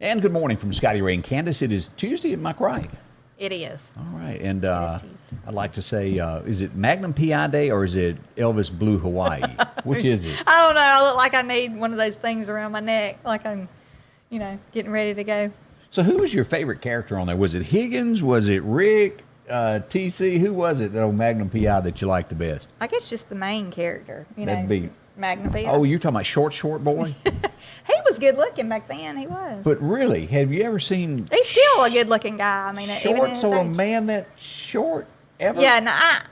And good morning from Scotty Ray and Candace. It is Tuesday, am I right? It is. All right, and It is Tuesday. I'd like to say, is it Magnum PI Day or is it Elvis Blue Hawaii? Which is it? I don't know. I look like I need one of those things around my neck, like I'm, getting ready to go. So who was your favorite character on there? Was it Higgins? Was it Rick? TC? Who was it, that old Magnum PI that you liked the best? I guess just the main character, That'd be Magnum PI. Oh, you're talking about short boy? He was good looking back then. He was. But really, have you ever seen He's still a good looking guy. I mean, even in his shorts on a age. man that short ever? Yeah, no,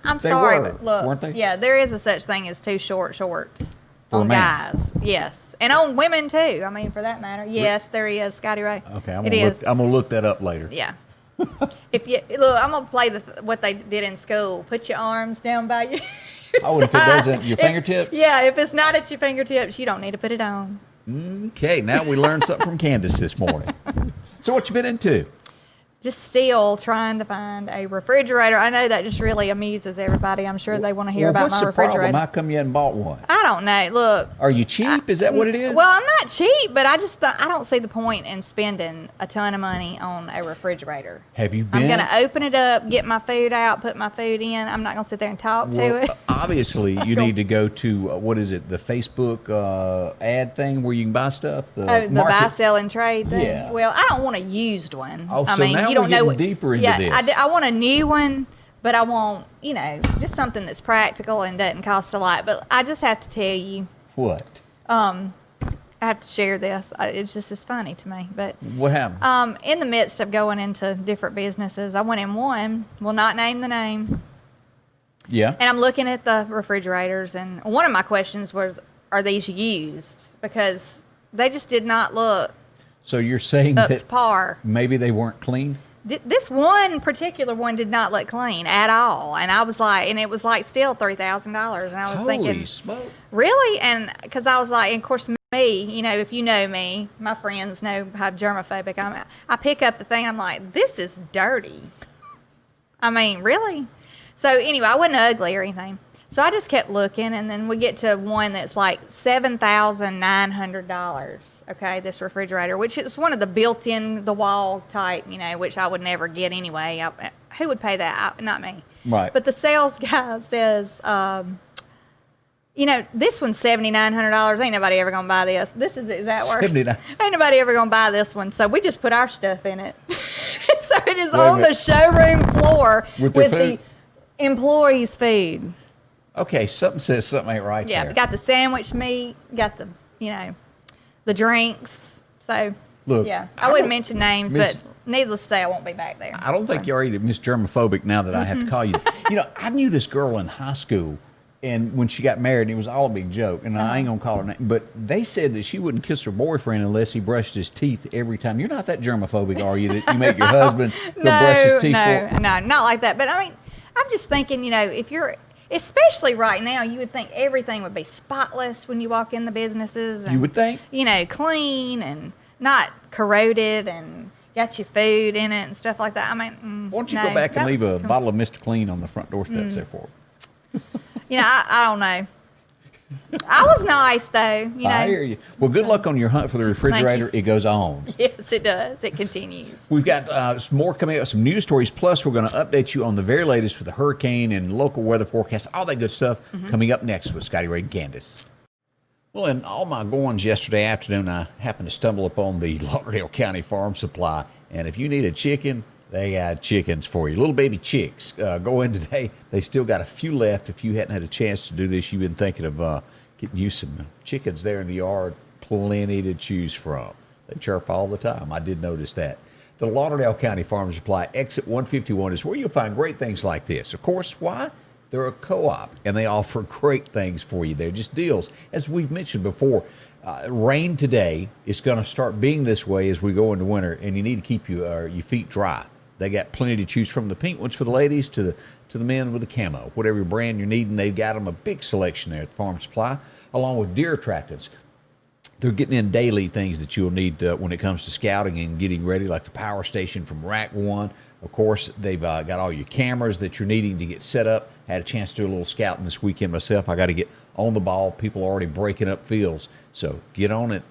I'm They sorry, were, but look, weren't they? yeah, there is a such thing as too short shorts For a on man. guys. Yes, and on women too. I mean, for that matter. Yes, there is, Scotty Ray. Okay, it is. I'm gonna look that up later. Yeah. If you look, I'm gonna play what they did in school. Put your arms down by your Oh, and if it doesn't, your fingertips? Yeah, if it's not at your fingertips, you don't need to put it on. Okay, now we learned something from Candace this morning. So what you been into? Just still trying to find a refrigerator. I know that just really amuses everybody. I'm sure they want to hear Well, about what's my the refrigerator. problem? How come you hadn't bought one? I don't know. Look. Are you cheap? Is that what it is? Well, I'm not cheap, but I don't see the point in spending a ton of money on a refrigerator. Have you been? I'm going to open it up, get my food out, put my food in. I'm not going to sit there and talk to it. Obviously, you need to go to, what is it, the Facebook ad thing where you can buy stuff? The buy, sell, and trade thing? Yeah. Well, I don't want a used one. Oh, I so mean, now you don't we're know getting deeper into this. I want a new one, but I want, just something that's practical and doesn't cost a lot. But I just have to tell you. What? I have to share this. It's funny to me. But What happened? in the midst of going into different businesses, I went in one, will not name the name. Yeah. And I'm looking at the refrigerators, and one of my questions was, are these used? Because they just did not look So you're saying up that to par. maybe they weren't cleaned? This one particular one did not look clean at all. And I was like, and it was like still $3,000. And I was thinking, Holy smoke. really? And because I was like, and of course, me, if you know me, my friends know how germophobic I am. I pick up the thing, I'm like, this is dirty. I mean, really? So anyway, I wasn't ugly or anything. So I just kept looking, and then we get to one that's like $7,900. Okay, this refrigerator, which is one of the built-in the wall type, which I would never get anyway. Who would pay that? Not me. Right. But the sales guy says, this one's $7,900. Ain't nobody ever gonna buy this. Is that worse? 79. Ain't nobody ever gonna buy this one. So we just put our stuff in it. So it is Wait a on the minute. showroom floor With with their food? the employees' food. Okay, something says something ain't right Yeah, there. got the sandwich meat, got the, the drinks. So, Look, yeah, I I wouldn't don't- mention names, Miss- but needless to say, I won't be back there. I don't think you're either Miss Germophobic now that I have to call you. I knew this girl in high school, and when she got married, it was all a big joke, and I ain't going to call her name, but they said that she wouldn't kiss her boyfriend unless he brushed his teeth every time. You're not that germophobic, are you, that you make your husband go brush his teeth for? No, not like that. But, I mean, I'm just thinking, if you're, especially right now, you would think everything would be spotless when you walk in the businesses. And, You would think? Clean and not corroded and got your food in it and stuff like that. I mean, Why don't you go back and leave a bottle of Mr. Clean on the front doorsteps there for her? I don't know. I was nice, though. I hear you. Well, good luck on your hunt for the refrigerator. It goes on. Yes, it does. It continues. We've got some more coming up, some news stories. Plus, we're going to update you on the very latest with the hurricane and local weather forecast, all that good stuff coming up next with Scotty Ray and Candace. Well, in all my goings yesterday afternoon, I happened to stumble upon the Lauderdale County Farm Supply. And if you need a chicken, they got chickens for you. Little baby chicks. Go in today. They still got a few left. If you hadn't had a chance to do this, you've been thinking of getting you some chickens there in the yard. Plenty to choose from. They chirp all the time. I did notice that. The Lauderdale County Farm Supply, exit 151, is where you'll find great things like this. Of course, why? They're a co-op, and they offer great things for you. They're just deals. As we've mentioned before, rain today is going to start being this way as we go into winter, and you need to keep your feet dry. They got plenty to choose from. The pink ones for the ladies to the men with the camo. Whatever brand you're needing, they've got them a big selection there at the Farm Supply, along with deer attractants. They're getting in daily things that you'll need when it comes to scouting and getting ready, like the power station from Rack 1. Of course, they've got all your cameras that you're needing to get set up. Had a chance to do a little scouting this weekend myself. I got to get on the ball. People are already breaking up fields. So get on it.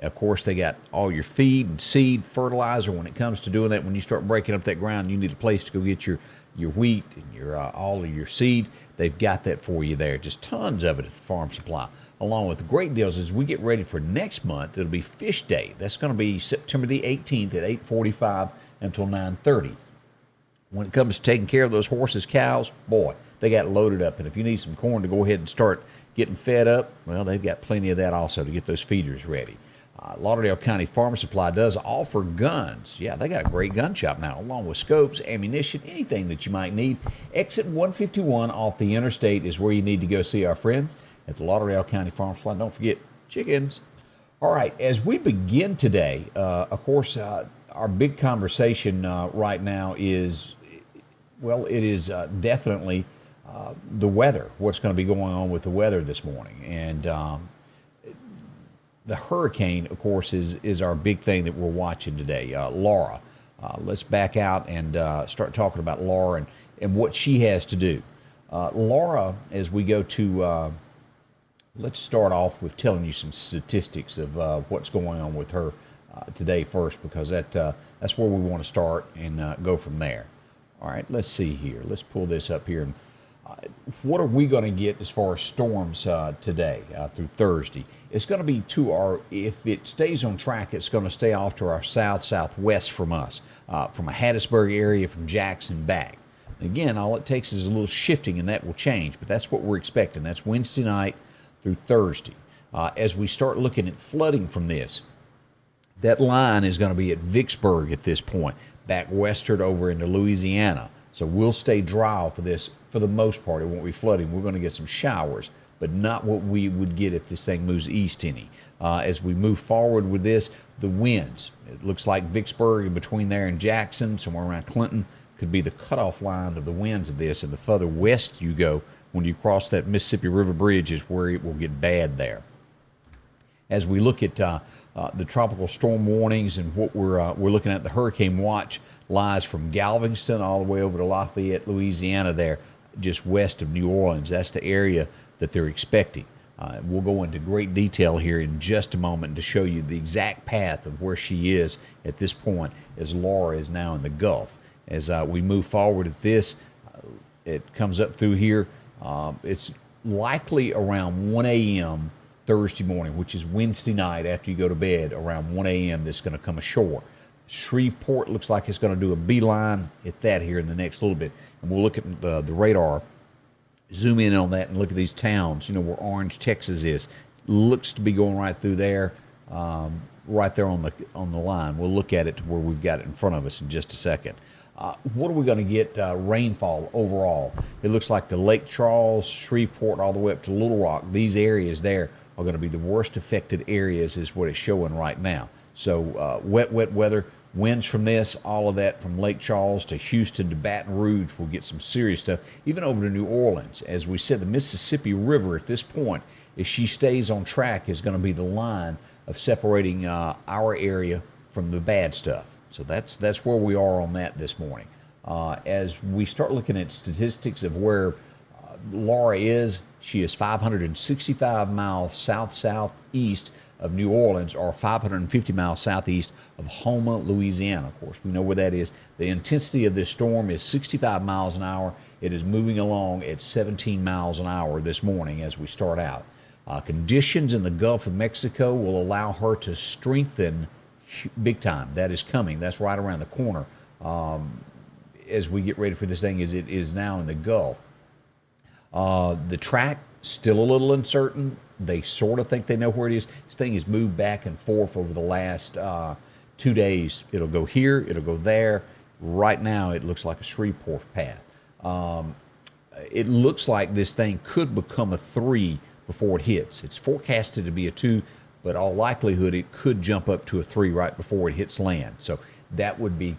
Of course, they got all your feed and seed, fertilizer. When it comes to doing that, when you start breaking up that ground, you need a place to go get your wheat and your all of your seed. They've got that for you there. Just tons of it at the Farm Supply. Along with great deals as we get ready for next month, it'll be Fish Day. That's going to be September the 18th at 8:45 until 9:30. When it comes to taking care of those horses, cows, boy, they got loaded up. And if you need some corn to go ahead and start getting fed up, well, they've got plenty of that also to get those feeders ready. Lauderdale County Farm Supply does offer guns. Yeah, they got a great gun shop now, along with scopes, ammunition, anything that you might need. Exit 151 off the interstate is where you need to go see our friends at the Lauderdale County Farm Supply. Don't forget chickens. All right, as we begin today, of course, our big conversation right now is, well, it is definitely the weather, what's going to be going on with the weather this morning. And the hurricane, of course, is our big thing that we're watching today. Laura, let's back out and start talking about Laura and what she has to do. Laura, as we go to, let's start off with telling you some statistics of what's going on with her today first, because that's where we want to start and go from there. All right, let's see here. Let's pull this up here. And what are we going to get as far as storms today through Thursday? It's going to be to our, if it stays on track, it's going to stay off to our southwest from us, from a Hattiesburg area, from Jackson back. Again, all it takes is a little shifting, and that will change, but that's what we're expecting. That's Wednesday night through Thursday. As we start looking at flooding from this, that line is going to be at Vicksburg at this point, back westward over into Louisiana. So we'll stay dry for this for the most part. It won't be flooding. We're going to get some showers, but not what we would get if this thing moves east any. As we move forward with this, the winds, it looks like Vicksburg and between there and Jackson, somewhere around Clinton, could be the cutoff line of the winds of this. And the further west you go, when you cross that Mississippi River Bridge, is where it will get bad there. As we look at the tropical storm warnings and what we're looking at, the hurricane watch lies from Galveston all the way over to Lafayette, Louisiana there, just west of New Orleans. That's the area that they're expecting. We'll go into great detail here in just a moment to show you the exact path of where she is at this point, as Laura is now in the Gulf. As we move forward at this, it comes up through here. It's likely around 1 a.m. Thursday morning, which is Wednesday night after you go to bed, around 1 a.m. that's going to come ashore. Shreveport looks like it's going to do a beeline at that here in the next little bit. And we'll look at the radar, zoom in on that, and look at these towns, you know, where Orange, Texas is. Looks to be going right through there, right there on the line. We'll look at it to where we've got it in front of us in just a second. What are we going to get rainfall overall? It looks like the Lake Charles, Shreveport, all the way up to Little Rock, these areas there are going to be the worst affected areas is what it's showing right now. So wet weather, winds from this, all of that from Lake Charles to Houston to Baton Rouge will get some serious stuff, even over to New Orleans. As we said, the Mississippi River at this point, if she stays on track, is going to be the line of separating our area from the bad stuff. So that's where we are on that this morning. As we start looking at statistics of where Laura is, she is 565 miles southeast of New Orleans, or 550 miles southeast of Houma, Louisiana. Of course, we know where that is. The intensity of this storm is 65 miles an hour. It is moving along at 17 miles an hour this morning as we start out. Conditions in the Gulf of Mexico will allow her to strengthen big time. That is coming. That's right around the corner as we get ready for this thing, as it is now in the Gulf. The track, still a little uncertain. They sort of think they know where it is. This thing has moved back and forth over the last 2 days. It'll go here, it'll go there. Right now, it looks like a Shreveport path. It looks like this thing could become a 3 before it hits. It's forecasted to be a 2, but all likelihood it could jump up to a 3 right before it hits land. So that would be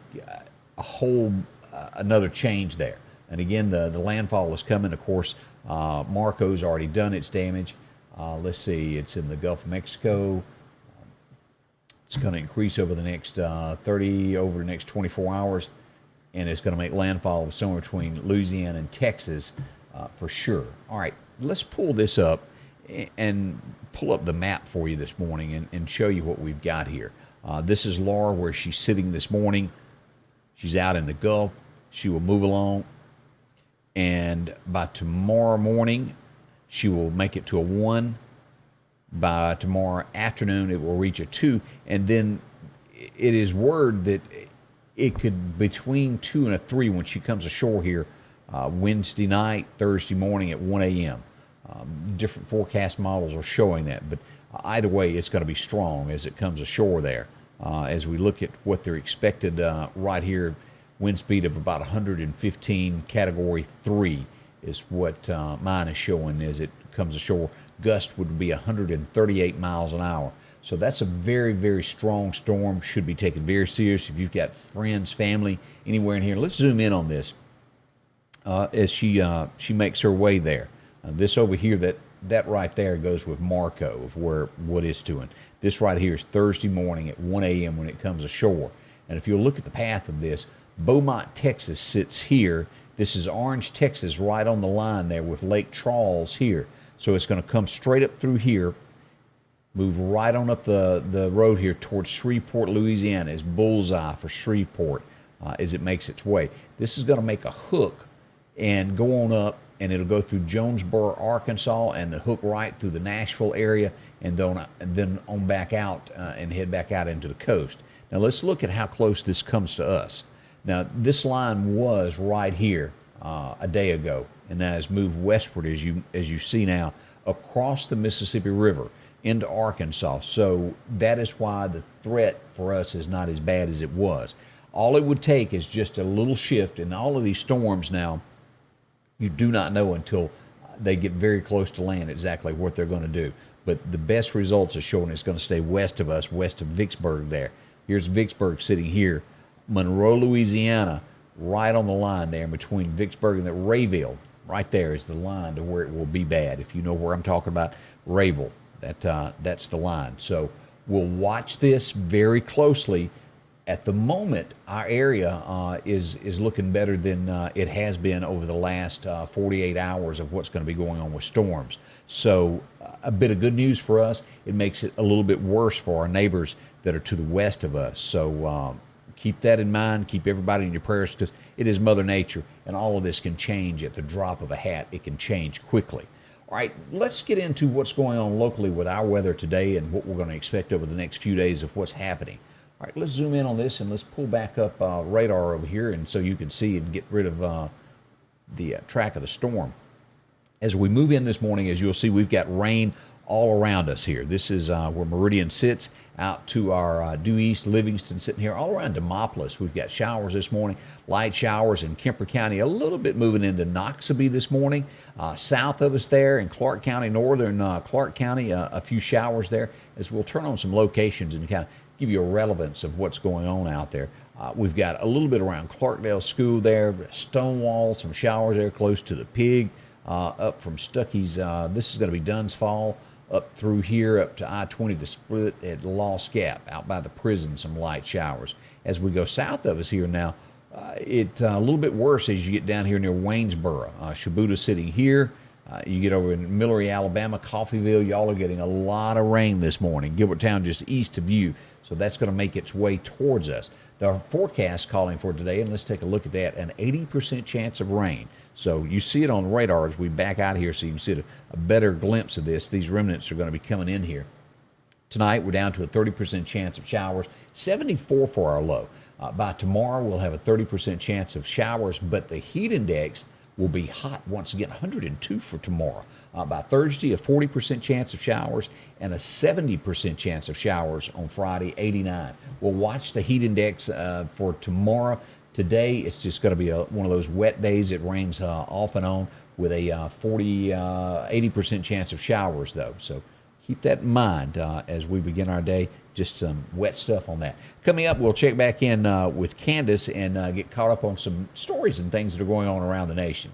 a whole another change there. And again, the landfall is coming. Of course, Marco's already done its damage. Let's see, it's in the Gulf of Mexico. It's going to increase over the next 24 hours, and it's going to make landfall somewhere between Louisiana and Texas for sure. All right, let's pull this up and pull up the map for you this morning and show you what we've got here. This is Laura, where she's sitting this morning. She's out in the Gulf. She will move along, and by tomorrow morning, she will make it to a 1. By tomorrow afternoon, it will reach a 2, and then it is word that it could between 2 and a 3 when she comes ashore here Wednesday night, Thursday morning at 1 a.m. Different forecast models are showing that, but either way, it's going to be strong as it comes ashore there. As we look at what they're expected right here, wind speed of about 115, Category 3 is what mine is showing as it comes ashore. Gust would be 138 miles an hour. So that's a very, very strong storm. Should be taken very serious if you've got friends, family, anywhere in here. Let's zoom in on this as she makes her way there. This over here, that right there goes with Marco of where what it's doing. This right here is Thursday morning at 1 a.m. when it comes ashore. And if you'll look at the path of this, Beaumont, Texas sits here. This is Orange, Texas, right on the line there with Lake Charles here. So it's going to come straight up through here, move right on up the road here towards Shreveport, Louisiana. It's bullseye for Shreveport as it makes its way. This is going to make a hook and go on up, and it'll go through Jonesboro, Arkansas, and the hook right through the Nashville area, and then on back out and head back out into the coast. Now let's look at how close this comes to us. Now this line was right here a day ago, and that has moved westward as you see now across the Mississippi River into Arkansas. So that is why the threat for us is not as bad as it was. All it would take is just a little shift, and all of these storms now, you do not know until they get very close to land exactly what they're going to do. But the best results are showing it's going to stay west of us, west of Vicksburg there. Here's Vicksburg sitting here. Monroe, Louisiana, right on the line there between Vicksburg and the Rayville. Right there is the line to where it will be bad. If you know where I'm talking about, Rayville, that's the line. So we'll watch this very closely. At the moment, our area is looking better than it has been over the last 48 hours of what's going to be going on with storms. So a bit of good news for us. It makes it a little bit worse for our neighbors that are to the west of us. So keep that in mind. Keep everybody in your prayers, because it is Mother Nature, and all of this can change at the drop of a hat. It can change quickly. All right, let's get into what's going on locally with our weather today and what we're going to expect over the next few days of what's happening. All right, let's zoom in on this and let's pull back up radar over here, and so you can see and get rid of the track of the storm. As we move in this morning, as you'll see, we've got rain all around us here. This is where Meridian sits, out to our due east, Livingston sitting here, all around Demopolis. We've got showers this morning, light showers in Kemper County, a little bit moving into Noxubee this morning. South of us there in Clark County, northern Clark County, a few showers there, as we'll turn on some locations and kind of give you a relevance of what's going on out there. We've got a little bit around Clarkdale School there, Stonewall, some showers there close to the Pig, up from Stuckey's. This is going to be Dunn's Fall, up through here, up to I-20, the split at Lost Gap, out by the prison, some light showers. As we go south of us here now, it's a little bit worse as you get down here near Waynesboro. Shabuta sitting here. You get over in Millery, Alabama, Coffeyville, y'all are getting a lot of rain this morning. Gilberttown just east of you, so that's going to make its way towards us. The forecast calling for today, and let's take a look at that, an 80% chance of rain. So you see it on the radar as we back out here, so you can see a better glimpse of this. These remnants are going to be coming in here. Tonight, we're down to a 30% chance of showers, 74 for our low. By tomorrow, we'll have a 30% chance of showers, but the heat index will be hot once again, 102 for tomorrow. By Thursday, a 40% chance of showers and a 70% chance of showers on Friday, 89. We'll watch the heat index for tomorrow. Today, it's just going to be one of those wet days. It rains off and on with a 80% chance of showers, though. So keep that in mind as we begin our day. Just some wet stuff on that. Coming up, we'll check back in with Candace and get caught up on some stories and things that are going on around the nation.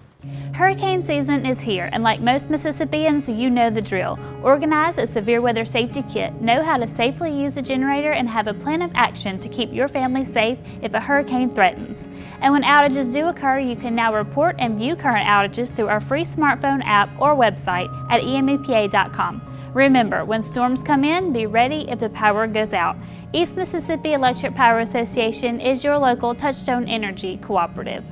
Hurricane season is here, and like most Mississippians, you know the drill. Organize a severe weather safety kit, know how to safely use a generator, and have a plan of action to keep your family safe if a hurricane threatens. And when outages do occur, you can now report and view current outages through our free smartphone app or website at emepa.com. Remember, when storms come in, be ready if the power goes out. East Mississippi Electric Power Association is your local Touchstone Energy cooperative.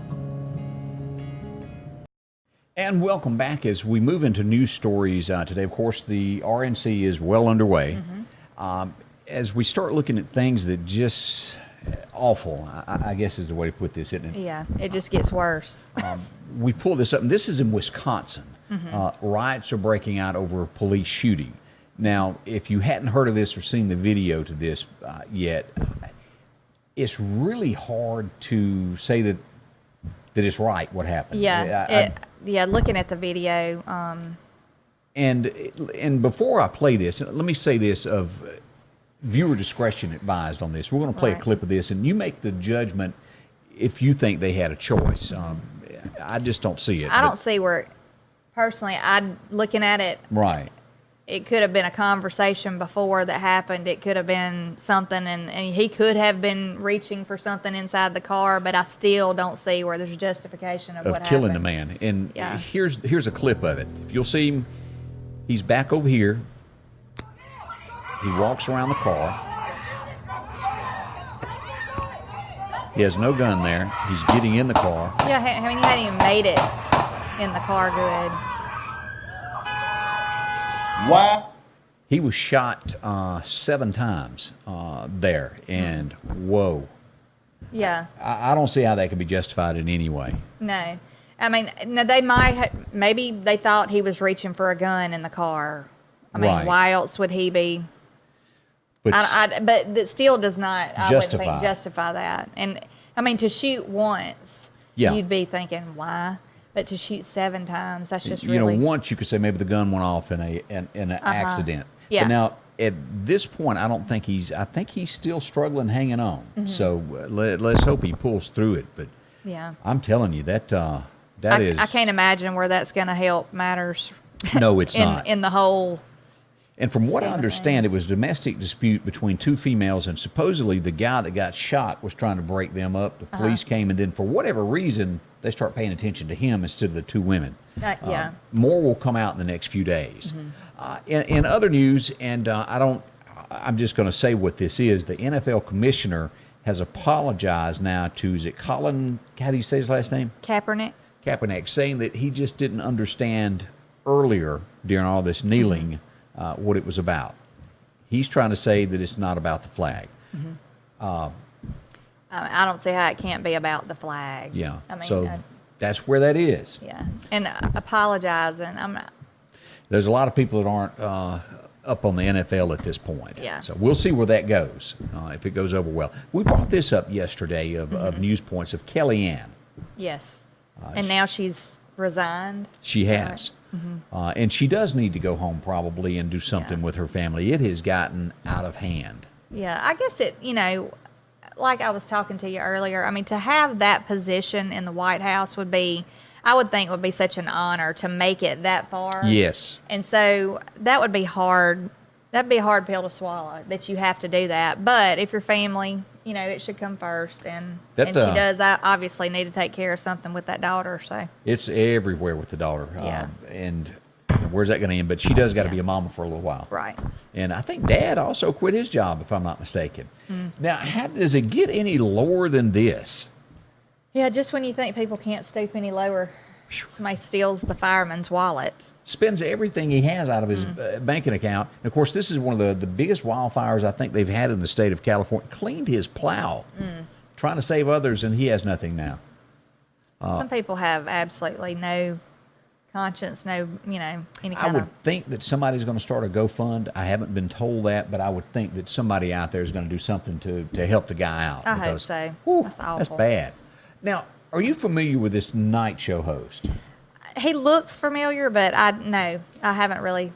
And welcome back as we move into news stories today. Of course, the RNC is well underway. As we start looking at things that just awful, I guess is the way to put this, isn't it? Yeah, it just gets worse. We pull this up, and this is in Wisconsin. Riots are breaking out over a police shooting. Now, if you hadn't heard of this or seen the video to this yet, it's really hard to say that it's right what happened. Looking at the video. And before I play this, let me say this of viewer discretion advised on this. We're going to play a clip of this, and you make the judgment if you think they had a choice. I just don't see it. I don't see where, personally, looking at it. Right. It could have been a conversation before that happened. It could have been something, and he could have been reaching for something inside the car, but I still don't see where there's justification of what happened. Killing the man. And here's a clip of it. If you'll see him, he's back over here. He walks around the car. He has no gun there. He's getting in the car. Yeah, I mean, he hadn't even made it in the car good. Wow. He was shot 7 times there, and whoa. Yeah. I don't see how that could be justified in any way. No. I mean, they maybe they thought he was reaching for a gun in the car. I mean, why else would he be? But that still does not, I wouldn't think, justify that. And, I mean, to shoot once, you'd be thinking, why? But to shoot 7 times, that's just really... You know, once you could say maybe the gun went off in an accident. Yeah. But now, at this point, I think he's still struggling, hanging on. So let's hope he pulls through it. But I'm telling you, that is... I can't imagine where that's going to help matters. No, it's not. In the whole... And from what I understand, it was a domestic dispute between 2 females, and supposedly the guy that got shot was trying to break them up. The police came, and then for whatever reason, they start paying attention to him instead of the 2 women. More will come out in the next few days. In other news, and I'm just going to say what this is. The NFL commissioner has apologized now to, is it Colin, how do you say his last name? Kaepernick, saying that he just didn't understand earlier during all this kneeling what it was about. He's trying to say that it's not about the flag. I don't see how it can't be about the flag. Yeah. I mean, that's where that is. Yeah. And apologizing, I'm not. There's a lot of people that aren't up on the NFL at this point. Yeah. So we'll see where that goes, if it goes over well. We brought this up yesterday of news points of Kellyanne. Yes. And now she's resigned. She has. And she does need to go home probably and do something with her family. It has gotten out of hand. Yeah. I guess like I was talking to you earlier, I mean, to have that position in the White House would be such an honor to make it that far. Yes. And so that would be hard. That'd be a hard pill to swallow, that you have to do that. But if your family, it should come first. And she does obviously need to take care of something with that daughter. So it's everywhere with the daughter. Yeah. And where's that going to end? But she does got to be a mama for a little while. Right. And I think Dad also quit his job, if I'm not mistaken. Now, how does it get any lower than this? Yeah, just when you think people can't stoop any lower, somebody steals the fireman's wallet. Spends everything he has out of his banking account. And, of course, this is one of the biggest wildfires I think they've had in the state of California. Cleaned his plow, trying to save others, and he has nothing now. Some people have absolutely no conscience, no, any kind of... I would think that somebody's going to start a GoFund. I haven't been told that, but I would think that somebody out there is going to do something to help the guy out. I hope so. That's awful. That's bad. Now, are you familiar with this night show host? He looks familiar, but I haven't really.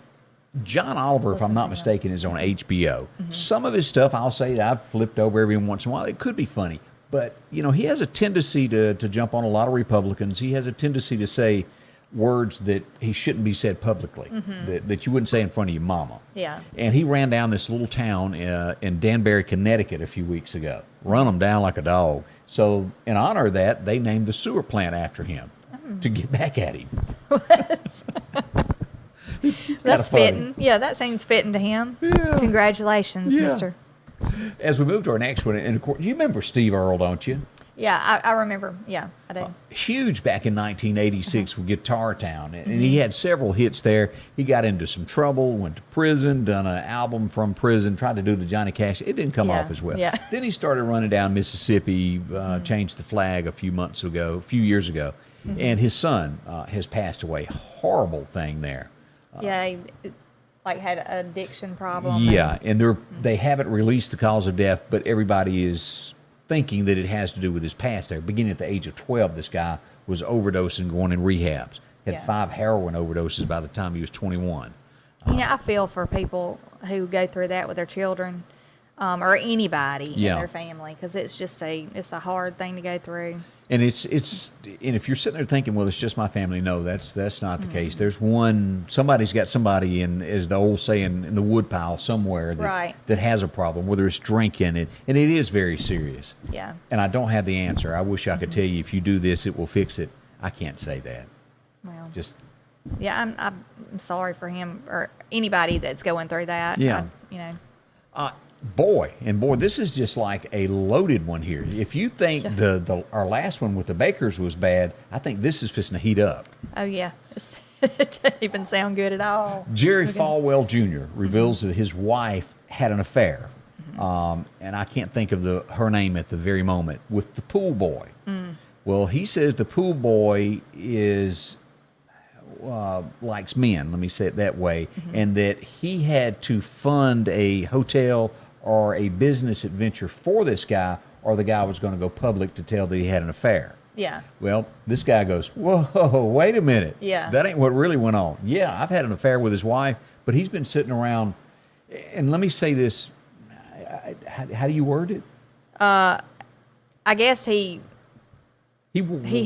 John Oliver, if I'm not mistaken, is on HBO. Some of his stuff, I'll say, I've flipped over every once in a while. It could be funny. But, you know, he has a tendency to jump on a lot of Republicans. He has a tendency to say words that he shouldn't be said publicly, that you wouldn't say in front of your mama. Yeah. And he ran down this little town in Danbury, Connecticut a few weeks ago. Run them down like a dog. So in honor of that, they named the sewer plant after him to get back at him. That's fitting. Yeah, that seems fitting to him. Yeah. Congratulations, Yeah. Mister. As we move to our next one, and of course, you remember Steve Earle, don't you? Yeah, I remember. Yeah, I do. Huge back in 1986 with Guitar Town, and he had several hits there. He got into some trouble, went to prison, done an album from prison, tried to do the Johnny Cash. It didn't come Yeah, off as well. yeah. Then he started running down Mississippi, changed the flag a few years ago, and his son has passed away. Horrible thing there. Yeah, he, like had an addiction problem. Yeah, and they haven't released the cause of death, but everybody is thinking that it has to do with his past there. Beginning at the age of 12, this guy was overdosing, going in rehabs. Had Yeah. 5 heroin overdoses by the time he was 21. You know, I feel for people who go through that with their children, or anybody Yeah. in their family, because it's a hard thing to go through. And and if you're sitting there thinking, well, it's just my family, no, that's not the Mm-hmm. case. There's somebody's got somebody in, as the old saying, in the woodpile somewhere Right. that has a problem, whether it's drinking, and it is very serious. Yeah. And I don't have the answer. I wish I could tell you, if you do this, it will fix it. I can't say that. Well, Just yeah, I'm sorry for him or anybody that's going through that. Yeah. You know. boy, this is just like a loaded one here. If you think our last one with the Bakers was bad, I think this is fixing to heat up. Oh yeah, it doesn't even sound good at all. Jerry Falwell Jr. reveals that his wife had an affair, and I can't think of her name at the very moment, with the pool boy. Well, he says the pool boy likes men, let me say it that way, and that he had to fund a hotel or a business adventure for this guy, or the guy was going to go public to tell that he had an affair. Yeah. Well, this guy goes, whoa, wait a minute. Yeah. That ain't what really went on. Yeah, I've had an affair with his wife, but he's been sitting around, and let me say this, how do you word it? I guess he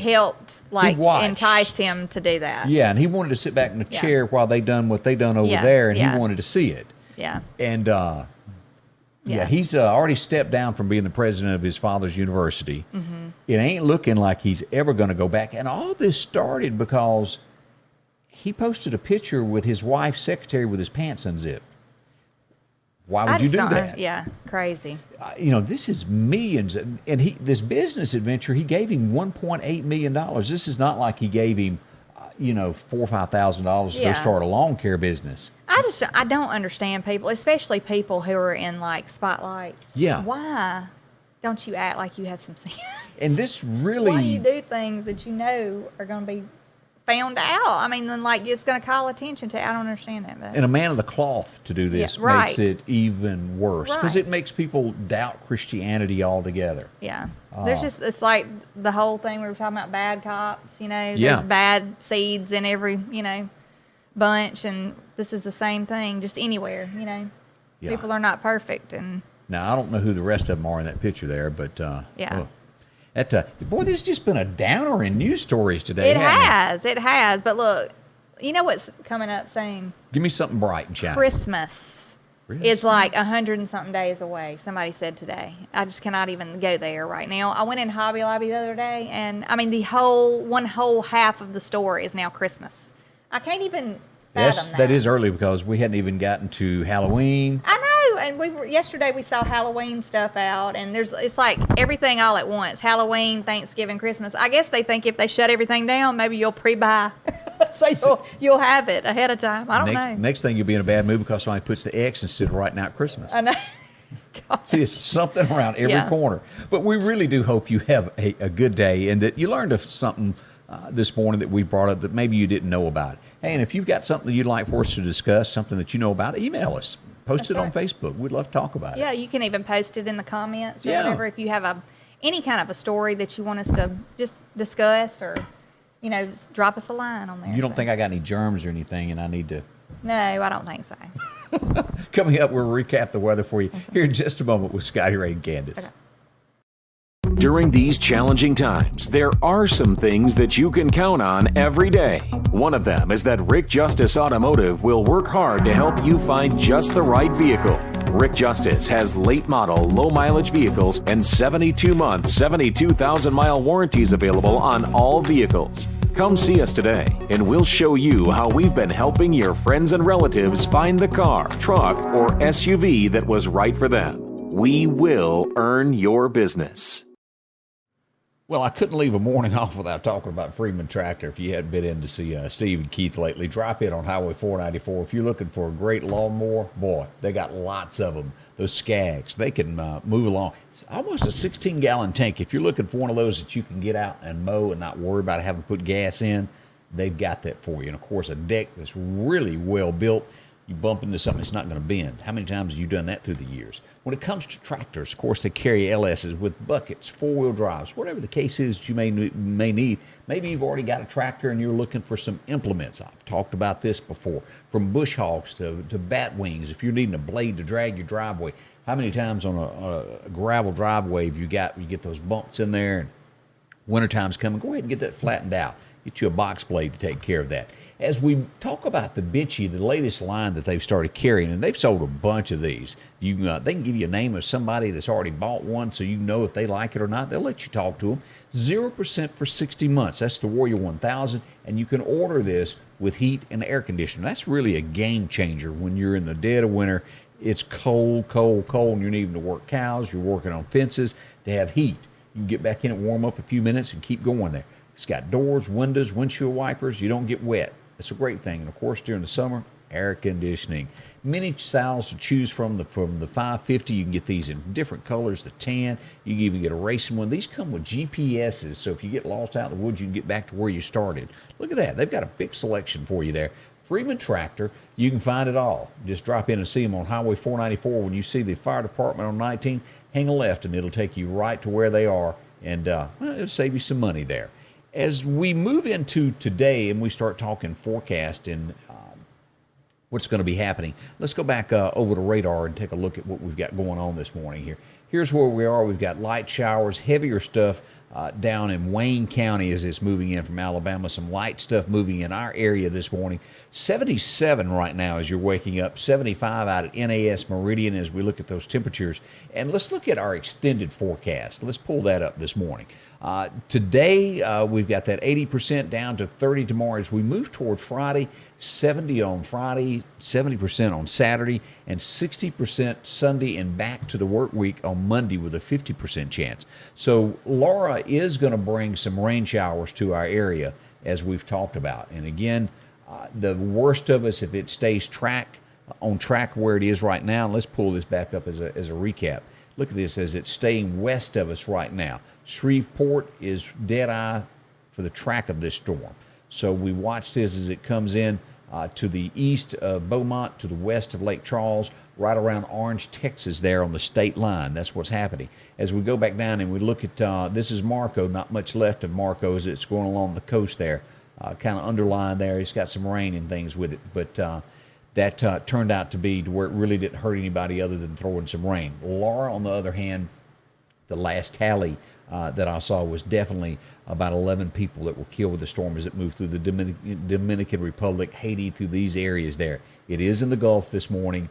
helped watched. entice him to do that. Yeah, and he wanted to sit back in the Yeah. chair while they done what they done over Yeah, there, and yeah. he wanted to see it. Yeah. And Yeah. he's already stepped down from being the president of his father's university. It ain't looking like he's ever going to go back. And all this started because he posted a picture with his wife's secretary with his pants unzipped. Why would you do that? Yeah, crazy. This is millions, and this business adventure, he gave him $1.8 million. This is not like he gave him, $4,000 or $5,000 to go Yeah. start a lawn care business. I don't understand people, especially people who are in like spotlights. Yeah. Why don't you act like you have some sense? And this really, Why do you do things that you know are going to be found out? I mean, then like it's going to call attention to. I don't understand that. But and a man of the cloth to do this Yeah, right. makes it even worse, because it Right. makes people doubt Christianity altogether. yeah, there's it's like the whole thing we were talking about bad cops. Yeah. There's bad seeds in every bunch, and this is the same thing just anywhere. Yeah. People are not perfect, and Now, I don't know who the rest of them are in that picture there, but Yeah. boy, there's just been a downer in news stories today. it hasn't has. It has. But look, you know what's coming up soon? Give me something bright and shiny. Christmas is like 100 and something days away. Somebody said today. I just cannot even go there right now. I went in Hobby Lobby the other day, and I mean one whole half of the store is now Christmas. I can't even fathom That is early, because we hadn't even gotten to Halloween. I know, and yesterday we saw Halloween stuff out, and it's like everything all at once: Halloween, Thanksgiving, Christmas. I guess they think if they shut everything down, maybe you'll pre-buy, so you'll have it ahead of time. I don't know. Next thing, you'll be in a bad mood because somebody puts the X instead of writing out Christmas. I know. God. See, it's something around every Yeah. corner. But we really do hope you have a good day, and that you learned of something this morning that we brought up that maybe you didn't know about. Hey, and if you've got something you'd like for us to discuss, something that you know about, email us. Post it on Facebook. We'd love to talk about it. Yeah, you can even post it in the comments or Yeah. whatever if you have any kind of a story that you want us to just discuss, or just drop us a line on there. You don't So- think I got any germs or anything, and I need to... No, I don't think so. Coming up, we'll recap the weather for you here in just a moment with Scotty Ray and Candace. Okay. During these challenging times, there are some things that you can count on every day. One of them is that Rick Justice Automotive will work hard to help you find just the right vehicle. Rick Justice has late model, low mileage vehicles and 72-month, 72,000-mile warranties available on all vehicles. Come see us today, and we'll show you how we've been helping your friends and relatives find the car, truck, or SUV that was right for them. We will earn your business. Well, I couldn't leave a morning off without talking about Freeman Tractor. If you hadn't been in to see Steve and Keith lately, drop in on Highway 494. If you're looking for a great lawnmower, boy, they got lots of them. Those Skags, they can move along. It's almost a 16-gallon tank. If you're looking for one of those that you can get out and mow and not worry about having to put gas in, they've got that for you. And, of course, a deck that's really well built. You bump into something that's not going to bend. How many times have you done that through the years? When it comes to tractors, of course, they carry LSs with buckets, four-wheel drives, whatever the case is that you may need. Maybe you've already got a tractor and you're looking for some implements. I've talked about this before, from bush hogs to bat wings. If you're needing a blade to drag your driveway, how many times on a gravel driveway have you get those bumps in there and wintertime's coming? Go ahead and get that flattened out. Get you a box blade to take care of that. As we talk about the Bitchy, the latest line that they've started carrying, and they've sold a bunch of these. They can give you a name of somebody that's already bought one so you know if they like it or not. They'll let you talk to them. 0% for 60 months. That's the Warrior 1000, and you can order this with heat and air conditioning. That's really a game changer when you're in the dead of winter. It's cold, and you're needing to work cows, you're working on fences. To have heat, you can get back in and warm up a few minutes and keep going there. It's got doors, windows, windshield wipers. You don't get wet. It's a great thing. And, of course, during the summer, air conditioning. Many styles to choose from. The 550, you can get these in different colors, the tan. You can even get a racing one. These come with GPSs, so if you get lost out in the woods, you can get back to where you started. Look at that. They've got a big selection for you there. Freeman Tractor, you can find it all. Just drop in and see them on Highway 494. When you see the fire department on 19, hang a left, and it'll take you right to where they are, and it'll save you some money there. As we move into today and we start talking forecast and what's going to be happening, let's go back over the radar and take a look at what we've got going on this morning here. Here's where we are. We've got light showers, heavier stuff down in Wayne County as it's moving in from Alabama. Some light stuff moving in our area this morning. 77 right now as you're waking up. 75 out at NAS Meridian as we look at those temperatures. And let's look at our extended forecast. Let's pull that up this morning. Today, we've got that 80% down to 30 tomorrow. As we move toward Friday, 70 on Friday, 70% on Saturday, and 60% Sunday, and back to the work week on Monday with a 50% chance. So Laura is going to bring some rain showers to our area, as we've talked about. And again, the worst of us, if it stays on track where it is right now, let's pull this back up as a recap. Look at this as it's staying west of us right now. Shreveport is dead eye for the track of this storm. So we watch this as it comes in to the east of Beaumont, to the west of Lake Charles, right around Orange, Texas there on the state line. That's what's happening. As we go back down and we look at, this is Marco, not much left of Marco as it's going along the coast there, kind of underlined there. It's got some rain and things with it, but that turned out to be to where it really didn't hurt anybody other than throwing some rain. Laura, on the other hand, the last tally that I saw was definitely about 11 people that were killed with the storm as it moved through the Dominican Republic, Haiti, through these areas there. It is in the Gulf this morning.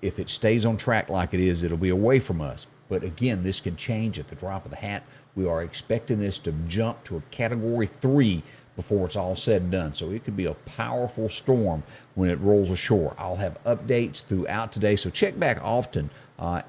If it stays on track like it is, it'll be away from us. But again, this can change at the drop of the hat. We are expecting this to jump to a Category 3 before it's all said and done. So it could be a powerful storm when it rolls ashore. I'll have updates throughout today, so check back often.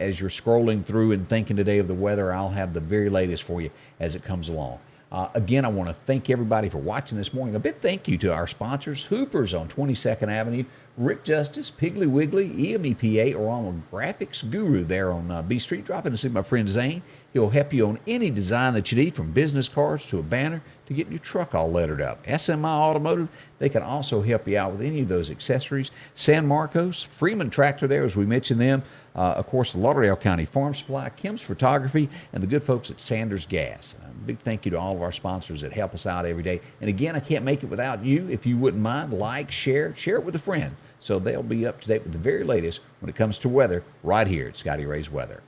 As you're scrolling through and thinking today of the weather, I'll have the very latest for you as it comes along. Again, I want to thank everybody for watching this morning. A big thank you to our sponsors, Hooper's on 22nd Avenue, Rick Justice, Piggly Wiggly, EMEPA, or on a graphics guru there on B Street. Drop in to see my friend Zane. He'll help you on any design that you need, from business cards to a banner to getting your truck all lettered up. SMI Automotive, they can also help you out with any of those accessories. San Marcos, Freeman Tractor there, as we mentioned them. Of course, the Lauderdale County Farm Supply, Kim's Photography, and the good folks at Sanders Gas. Big thank you to all of our sponsors that help us out every day. And again, I can't make it without you. If you wouldn't mind, like, share it with a friend, so they'll be up to date with the very latest when it comes to weather right here at Scotty Ray's Weather.